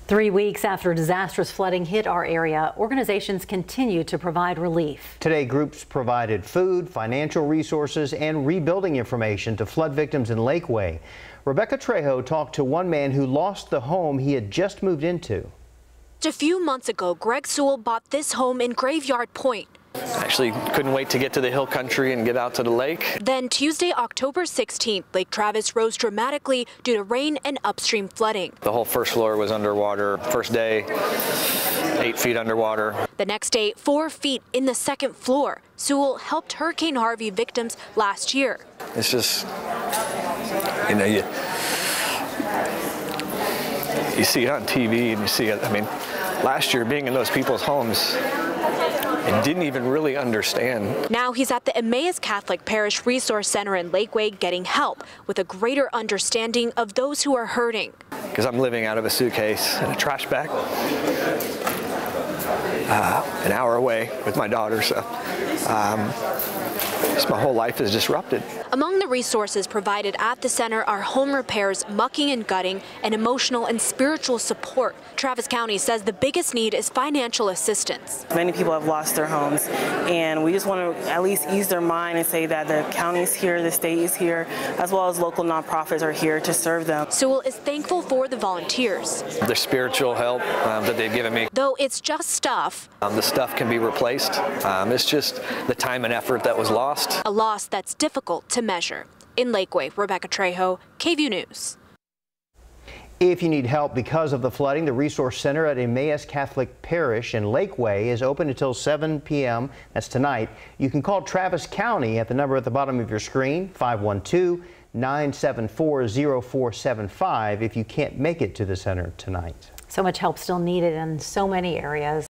3 weeks after disastrous flooding hit our area, organizations continue to provide relief. Today, groups provided food, financial resources, and rebuilding information to flood victims in Lakeway. Rebeca Trejo talked to one man who lost the home he had just moved into. Just a few months ago, Greg Sewell bought this home in Graveyard Point. Actually couldn't wait to get to the hill country and get out to the lake. Then Tuesday, October 16th, Lake Travis rose dramatically due to rain and upstream flooding. The whole first floor was underwater. First day, 8 feet underwater. The next day, 4 feet in the second floor. Sewell helped Hurricane Harvey victims last year. It's just, you know, you see it on TV and you see it. I mean, last year being in those people's homes, and didn't even really understand. Now he's at the Emmaus Catholic Parish Resource Center in Lakeway getting help with a greater understanding of those who are hurting. Because I'm living out of a suitcase and a trash bag, an hour away with my daughter, so just my whole life is disrupted. Among the resources provided at the center are home repairs, mucking and gutting, and emotional and spiritual support. Travis County says the biggest need is financial assistance. Many people have lost their homes, and we just want to at least ease their mind and say that the county is here, the state is here, as well as local nonprofits are here to serve them. Sewell is thankful for the volunteers. The spiritual help that they've given me. Though it's just stuff. The stuff can be replaced. It's just the time and effort that was lost. A loss that's difficult to measure. In Lakeway, Rebeca Trejo, KVUE News. If you need help because of the flooding, the Resource Center at Emmaus Catholic Parish in Lakeway is open until 7 p.m. That's tonight. You can call Travis County at the number at the bottom of your screen, 512-974-0475, if you can't make it to the center tonight. So much help still needed in so many areas.